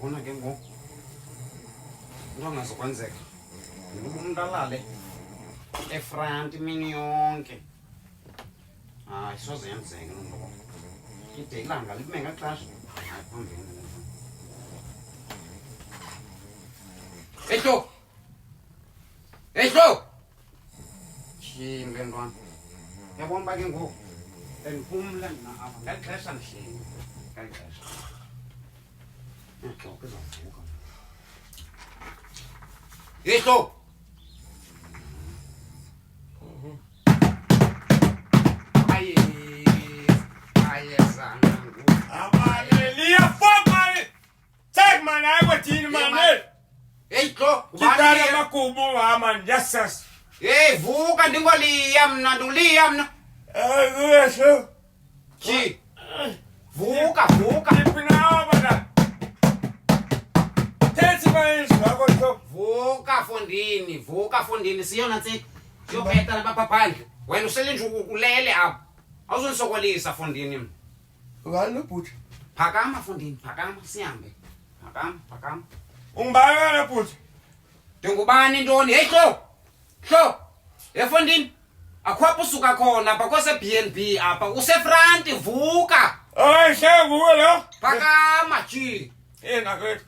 Uyabona ke ngoku into angazokwenzeka umuntu alale efront imini yonke. Hayi soze yenzeke nto. Ide ilanga lime ngaxesha. Hayi phambili. Ehlo! Shimbe ntwana. Yabona ba ke ngoku endiphumla mina apha ngexesha ndihleli. Ngexesha. Ngixoxe izavuka. Ehlo! Hey, vuka ndingoliya mna ndiliya mna. Yesho. Chi. Vuka. Ipinawa bana. Thethi manje ngakho lo. Vuka fondini siyona nsi. Siyophetha lapha phandle. Wena usele nje ukulele apha. Awuzonisokolisa fondini mna. Ngani lo bhuti? Phakama fondini, phakama sihambe. Phakama. Ungibakela bhuti. Ngubani intoni? Hey Hlo. Efondini. Akhwapha usuka khona apha kwase BNB apha usefront vuka. Ay shevuka lo. Phakama chi. Nakwethu.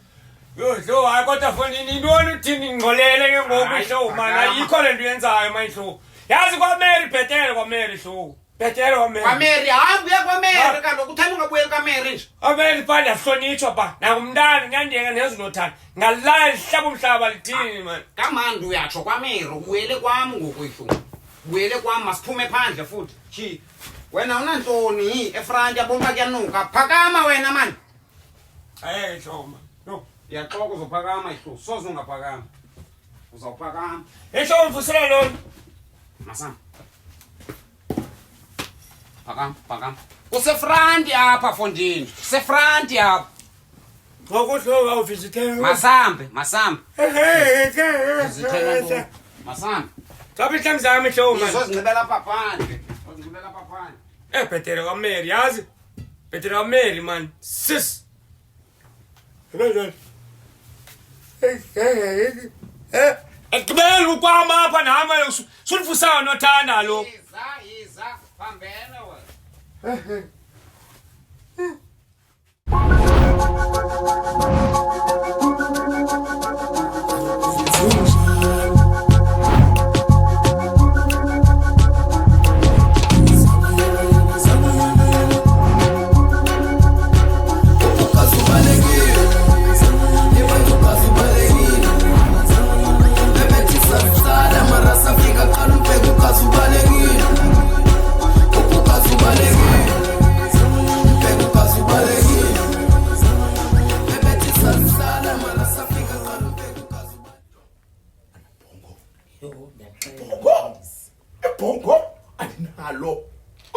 Yo hayi kodwa fonini intoni uthini ngcolele ke ngoku ihlo mana ayikho lento yenzayo mayihlo. Yazi kwaMary bhetele kwaMary hlo. Bhetele kwaMary. kwaMary hambi uya kwaMary kaloku uthanda ungabuyeli kwaMary nje. Ameli phandle ahlonitshwa ba. Nakumntana ngiyandiyeka nezinothanda. Ngalala lihlaba umhlaba lithini man. Kamandi uyatsho kwaMary ubuyele kwami ngoku ihlo. Buyele kwami masiphume phandle futhi. Chi. Wena unantoni efront yabona kuyanuka. Phakama wena man. Hey Shoma. No. Iyaxoka uzophakama ihlo. Soze ungaphakama. Uzawuphakama. Esho mfusela lo. Masam. Phakama. Usefront apha fondini. Sefront apha. Ngokudlo awuvizitela. Masambe. Zithela. Masambe. Sabe ihlangu zami Shoma. Uzozincibela apha phandle. Bhetele kwaMary yazi. Bhetele kwaMary man. Sis. Ekubela ukwama apha nama sulifusana nothanda lo. Yiza phambene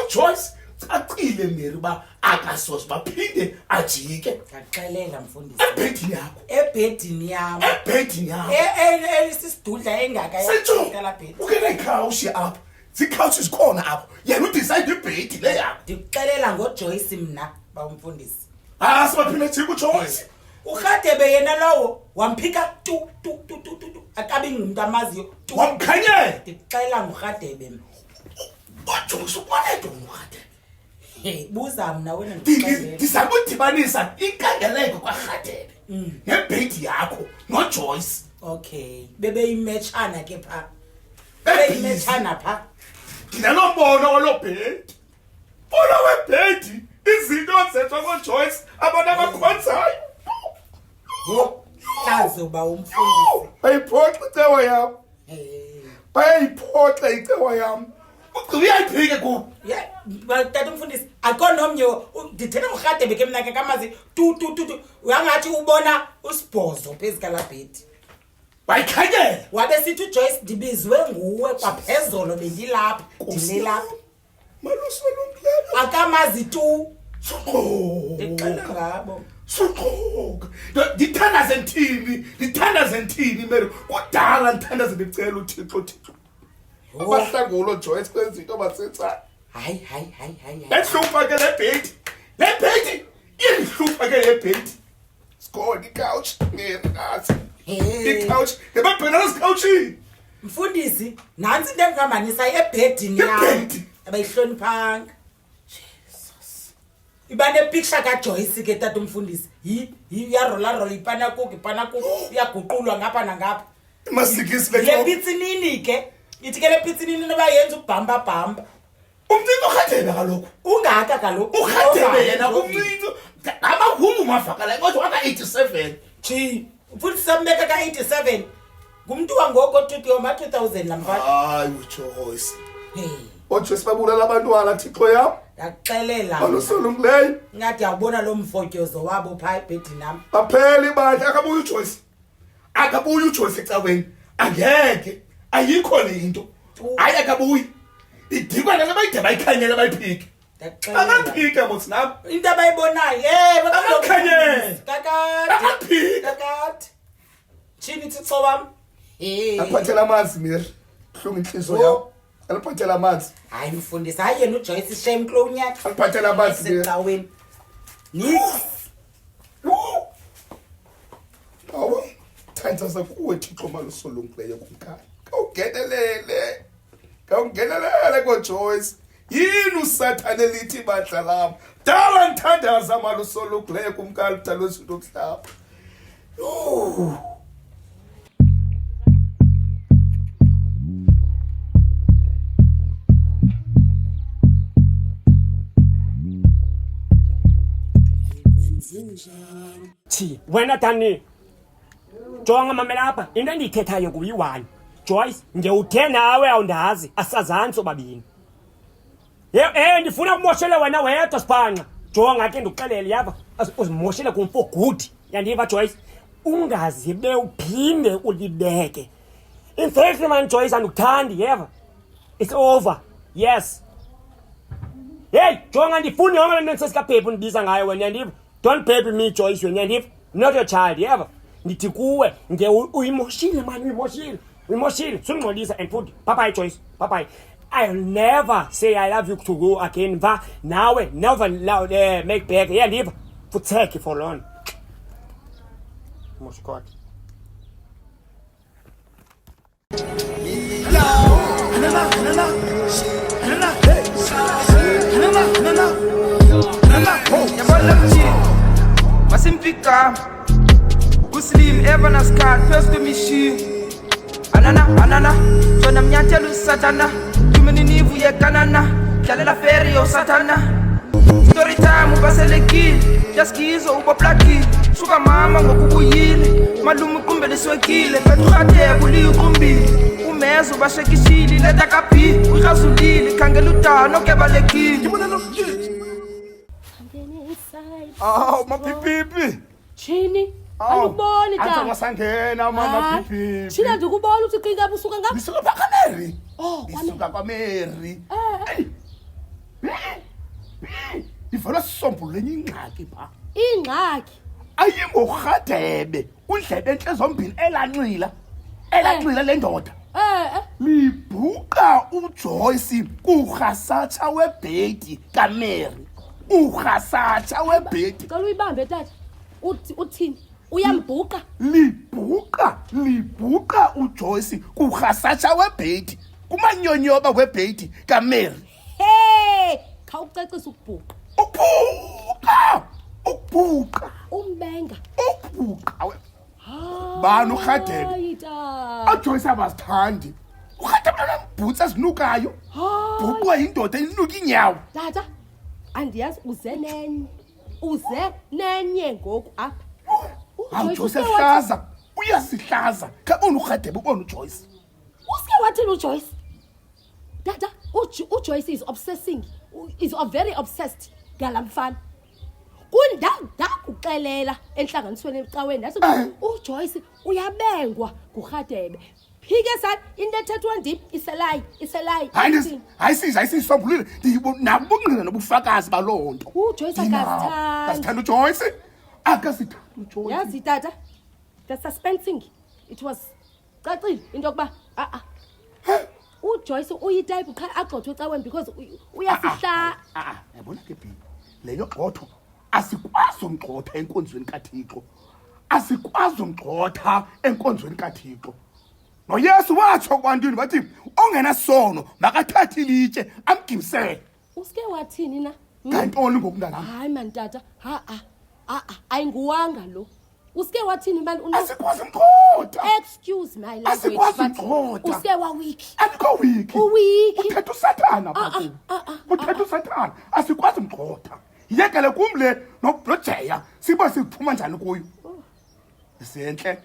Joyce cacile Mary ba akasoze baphinde ajike. Ngaxelela mfundisi. Ebhedini yakho. Sisidudla engaka yakala bhedi. Ukena ikhawushi apha. Zikhawushi zikhona apha. Yena udecide ibhedi le yakho. Ndikuxelela ngoJoyce mina ba umfundisi. Sibaphinde jike uJoyce. Ukhadebe yena lowo wamphika tu. Akabi ngumuntu amaziyo. Wamkhanyela. Ndikuxelela ngoKhadebe mina. Wajoyce ukwanedwa ngoKhadebe. Buza mina wena ngixelela. Ndizama udibanisa inkangeleko kwaKhadebe. Nebhedi yakho noJoyce. Okay. Bebe imatchana ke pha. Bebe imatchana pha. Ndinalombono walobhedi. Bona webhedi izinto zenziwa ngoJoyce abantu abakhonzayo. Hlazo ba umfundisi. Bayiphoxa icewa yami. Bayiphoxa icewa yami. Uyayiphike ku. Tata umfundisi akonomnye ndithetha ngoKhadebe ke mina ke kamazi tu. Uyangathi ubona usibhozo phezukala bhedi. Wayikhanyela. Wabe sithi uJoyce ndibizwe nguwe kwaphezolo bendilapha ndilelapha. Malusolomkhlela. Akamazi tu. Ndixela ngabo. Suqoka. Ndithandaze ntini Mary. Kudala ndithandaze ndicela uThixo. Abahlangulo Joyce kwezinto abasenzayo. Hayi. Lehlupha ke lebhedi. Lebhedi ihlupha ke lebhedi. Skodi couch ngerazi Hey. couch ebabhena isikouchini Mfundisi, nansi into engihambanisa ebhedini Ebhedi? abayihloniphanga. Jesus. Iba nepicture kaJoyce ke tata umfundisi. Iyarola ipana kuku iyaguqulwa ngapha nangapha. masikisi Le le pitsinini ke. Ithi ke le pitsinini noba yenza ubhamba. umncinto ukhathebe kaloku Ungaka kaloku. ukhathebe yena umncinto amahumu mavakala kodwa waka 87 Chi, mfundisi sambeka ka 87. Ngumuntu wangoko 2000 lamfana. hayi uJoyce Hey, oJoyce babulala abantwana thixo yam yakuxelela. alusolungileyo Ngathi yabona lo mfotyozo wabo pha ebhedini nami. apheli bandla akabuyi uJoyce ecaweni angeke ayikho le into hayi akabuyi idikwa nale bayide bayikhanyela bayiphike Ndaxelela. akaphike bosi nam Into abayibonayo yebo Akakhanyele. kakade. Akaphike. Chini thixo wami. aphathela amanzi miri hlunga inhliziyo yam aliphathela amanzi Hayi mfundisi, hayi yena uJoyce shame clone yakhe. aliphathela amanzi miri Secaweni. Nix. awu thandaza kuwe thixo malusolungileyo kumkhaya kawungenelele koJoyce yini usathane lithi bandla lam dala ndithandaza malusolungileyo kumkhaya ludalwe zinto okuhlaba Thi wena Dani jonga mamela apha into endiyithethayo kuyi-1 Joyce nje uthe nawe awundazi asazani sobabini ndifuna ukumoshele wena wedwa siphanqa jonga ke ndikuxelele yava uzimoshele kumfo good yandiva Joyce ungazibe uphinde ulibeke in fact man Joyce andikuthandi yeva it's over yes hey jonga ndifuna yonke le nto sesikaphephi undibiza ngayo wena yandiva don't baby me Joyce wena yandiva not your child yeva ndithi kuwe nge uyimoshile man uyimoshile sungxolisa and futhi bye Joyce bye I'll never say I love you to go again va nawe never make back yandiva futheke for long moshkot Masimpika Muslim Evana Scar first to me Anana Sona mnyathela usatana Tumeni nivu ye kanana Dlalela ferry yo satana Story time ubaselekile Just kizo ubaplaki Shuka mama ngokubuyile Malume kumbe leswekile Petrate kuli ukumbili Umezo ubashekishili Leta kapi Urazulile Kangela utano kebalekile awu mapipipi Chini andiboni Anza ta wasangena mama pipipi Chini andikubona uthi qinga busuka ngapha Lisuka kwaMary. Oh, Lisuka kwaMary. Ivela sisombulule ingxaki pha. ingxaki Ayingorhadebe, undlebe enhle zombini elanxila. Elanxila le ndoda. Libhuqa uJoyce kurhasatsha webhedi kaMary. Urhasatsha webhedi. cela uyibambe tata uthini uyambhuqa Libhuqa uJoyce kurhasatsha webhedi. Kumanyonyoba webhedi kaMary. hey khawucacisa ukubhuqa Ukubhuqa. umbenga Ukubhuqa. Bani urhadebe? Hayi ta aJoyce abasithandi urhadebe nambhutsa zinukayo bhuqwa yindoda inuka inyawo tata andiyazi uze nenye ngoku apha aJoyce ehlaza uyasihlaza kabona urhadebe ubona uJoyce uske wathini uJoyce tata uJoyce is very obsessed ngalamfana kundakuxelela enhlanganisweni ecaweni ndathi uJoyce uyabengwa ngurhadebe phike sathi into ethethwa ndim iselayi hayisisombulule nabo bungqina nobufakazi baloo nto uJoyce akasithanda uJoyce akasithanda uJoyce yazi tata the suspensing it was cacile into yokuba uJoyce uyitype qha agxothwe ecaweni because uyasihla yabona ke bi leyo gxotho asikwazi umgxotha enkonzweni kaThixo asikwazi umgxotha enkonzweni kaThixo. noYesu watsho kwantini wathi ongenasono makathathe ilitshe amgimisele. Uske wathini na? Kantoni ngokumntanami? Hayi man tata, ayinguwanga lo. Uske wathini man asikwazi umgxotha. Excuse my language. Asikwazi umgxotha. Uske wa wiki. Andikho wiki. Uwiki. Uthetha uSathana pha. Uthetha uSathana. Asikwazi umgxotha. Yekele kumle noJeya sibe siphuma njani kuyo. Isenhle.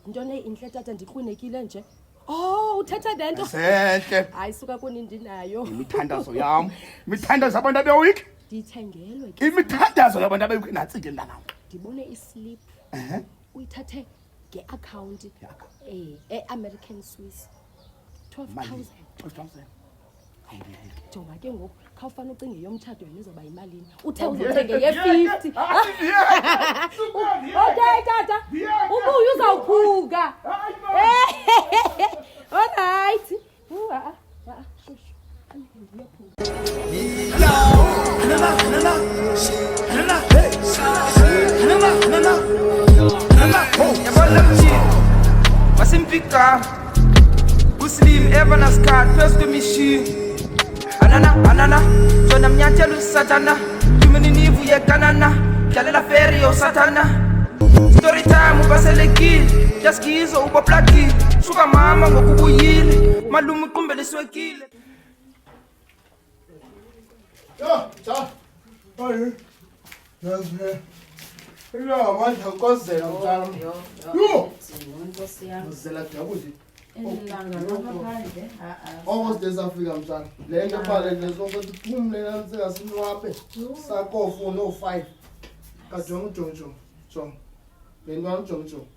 Ntone inhle tata ndikhunekile nje. Oh, uthetha lento. Isenhle. Hayi suka kunindi nayo. Imithandazo yami. Imithandazo yabantu abewiki. Ndithengelwe ke. Imithandazo yabantu abewiki natsi ke ntanami. Ndibone islip. Uyithathe ngeaccount American Swiss 12,000. 12,000. Jonga ke ngoku khawufana ucinge yomtshado wena izoba yimalini. Uthe uzothenge ye50. Okay tata. Ubuye uzawuphuka. All right. Shushu. Masimpika Muslim Evanas card first to me Anana Jona mnyathelo Satana Tumeninivu ye kanana Dlalela feri yo Satana Story time ubaselekile Just kizo ubaplaki Suka mama ngokubuyile Malume uqumbele swekile Cha. Hayi. Yazi. Ila manje ukozela mntana. Yo. Nkosi yami. Uzela dabuzi. Elanga ngaphandle. Almost afika mntana. Le nto phale lezokuthi phumle nantsika sinwape. Sakofu no 5. Kajongo. Jongo. Le nto jongo.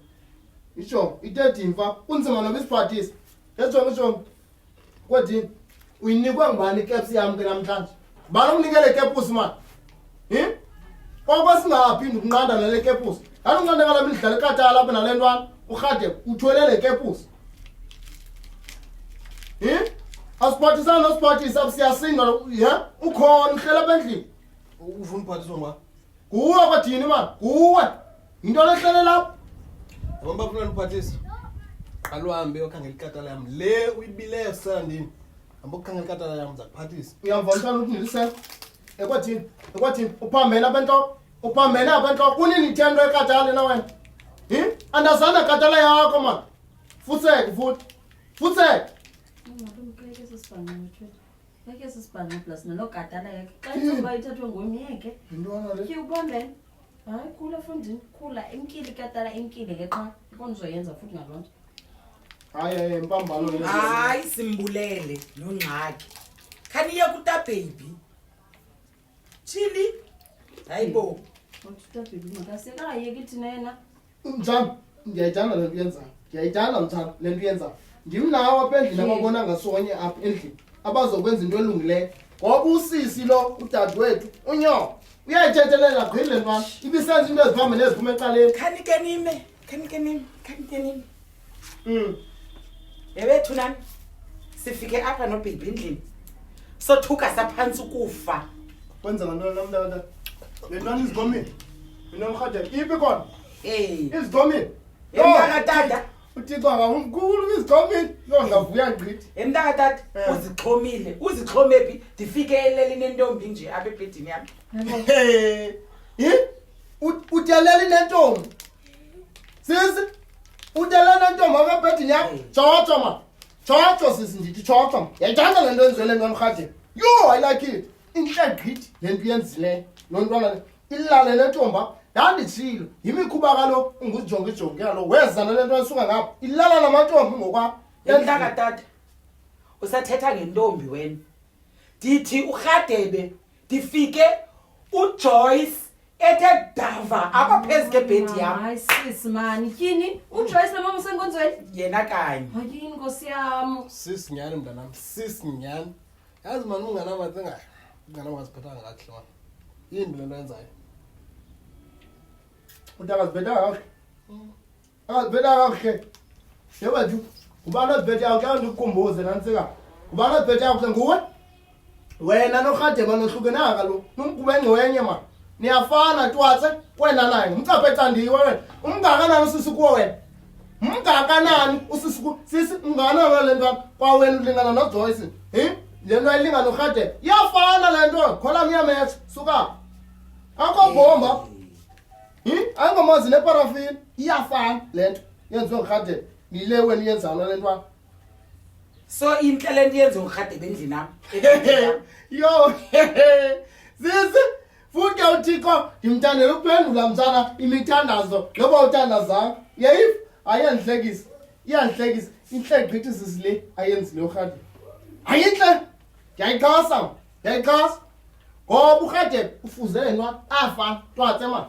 Isho, ite mfa kunzima noma isiphathisa. Ngejongo. Kodini uyinikwa ngubani caps yami ke namhlanje? Bana unikele kepusi man. Ngoba singaphindi ukunqanda nale kepusi. Yalo unqanda ngala midlala ekhathala lapha nalentwana ukhade uthwelele kepusi. Asiphathisa nosiphathisa siyasinga ukhona uhlela bendlini. Ufuna uphathiswa ngwa? Kuwe kwathini man? Kuwe. Into lehlele lapha. Yabona bafuna uphathisa. Qaluhambe yokhangela ikatala yami. Le uyibileyo sandini. Ambokukhangela ikatala yami zakuphathisa. Uyamva mntana ukuthi nilisela. Ekwathini uphambene abantu uphambene abantu kunini ithendo ekatala na wena. Andazana katala yakho man. Futseke futhi. Futseke. Ngeke sisibhanqe. Ngeke sisibhanqe plus nokatala yakhe. Xa izoba ithathwe ngomyeke. Intwana le. Ke uphambene. Hayi khula fundini khula imkile katala imkile ke xa ikonizoyenza futhi ngalonto. Hayi impambano le. Hayi simbulele nongxaki. Khaniye kuta baby. Chili. Hayibo. Uthi baby makaseka yekithi nena. Mthana, ngiyayithanda lento yenzayo. Ngiyayithanda mthana lento yenzayo. Ngimnawo apha endlini ababona ngasonye apha endlini. Abazokwenza into elungileyo. Ngoba usisi lo udadewethu unyo uyayithethelela gqile ntwana. Ibisenza into ezivambe neziphuma eqaleni. Khanike nime. Ebethu nani sifike apha no baby endlini. Sothuka saphansi ukufa. Kwenza ngantoni namntana? Lentwana izigomile. Mina mkhade ipi khona? Izigomile. Emntaka tata. Uthixo akamkhulu izigomile. Lo ngavuya ngqithi. Emntaka tata uzixhome phi? Ndifike elelini entombi nje apha ebhedini yami. Udelela inentombi. Sisi udelela inentombi apha ebhedini yami. Chocho ma. Chocho sisi ndithi chocho. Yayithanda le nto enzwele ngani mkhade. Yo I like it. Inhle gqithi lento yenzileyo. Lo ntwana ilale lentomba yandithilo yimikhuba kalo ungujonge yalo weza nalento esuka ngapha ilala namantombi ngokwa Emntaka tata usathetha ngentombi wena. Ndithi uRhadebe ndifike uJoyce ethe dava apha phezu kebhedi yami. Hayi sis man yini uJoyce nomama usenkonzweni Yena kanye. hayi inkosi yami Sis nyani mntanami, sis nyani. Yazi manje ungana matsenga. Ungana ungaziphathanga kahle manje. Yini lento yenzayo? utakazibheda kahle akazibheda kahle yewethu ubana zibheda yakho ndikumbuze nansika ubana zibheda yakho nguwe wena noRhadebe nohlukenanga lo nomkube ngwenye ma niyafana twatse wena naye ngumcaphetha ndiwe wena umngakanani usisi kuwo wena umngakanani usisi kuwo sisi ungana le nto kwa wena ulingana noJoyce le nto ayilingana noRhadebe iyafana le nto khola ngiyametha suka akho bomba ayingomazi neparafini iyafana le nto yenziwe nguRhadebe yile wena iyenzana le nto so intle le nto yenziwe nguRhadebe endlini am yo sisi futhi uThixo ndimthandela ukuphendula mntana imithandazo noba uthandazanga yayifu ayandihlekisa iyandihlekisa intle gqithi sisi le ayenzile uRhadebe ayintle ndiyayixhasa ngoba uRhadebe ufuzenwa afana twatse mani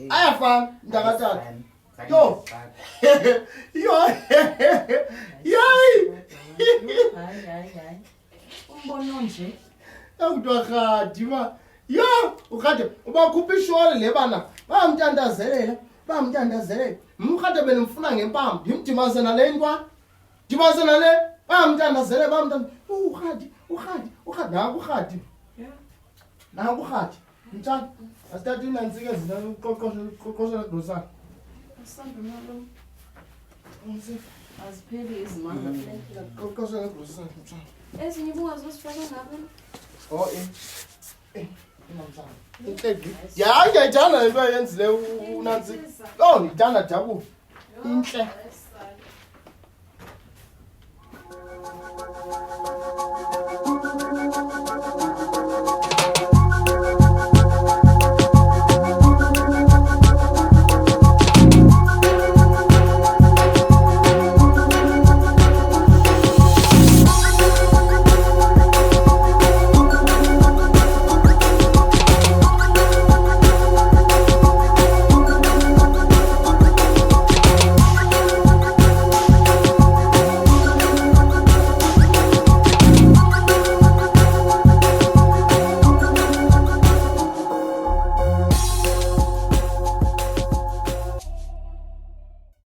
ayafana mntakatata yo yayi hayi umbono nje akuthiwa Rhadi ma yo uRhadebe ubakhupha isholi le bana bayamntandazelela uRhadebe ndimfuna ngempama ndimdibanise nale ntwana ndibanise nale bayamntandazele uRhadi nanku uRhadi mtshana asithatha inantsika ezinaqoqoshe dosana asambe malo azipheli izimanga qoqoshe dosana mtshana ezinye ubungazosifaka ngabe ya ngiyayithanda le nto ayenzile unantsika ndiyithanda jabu intle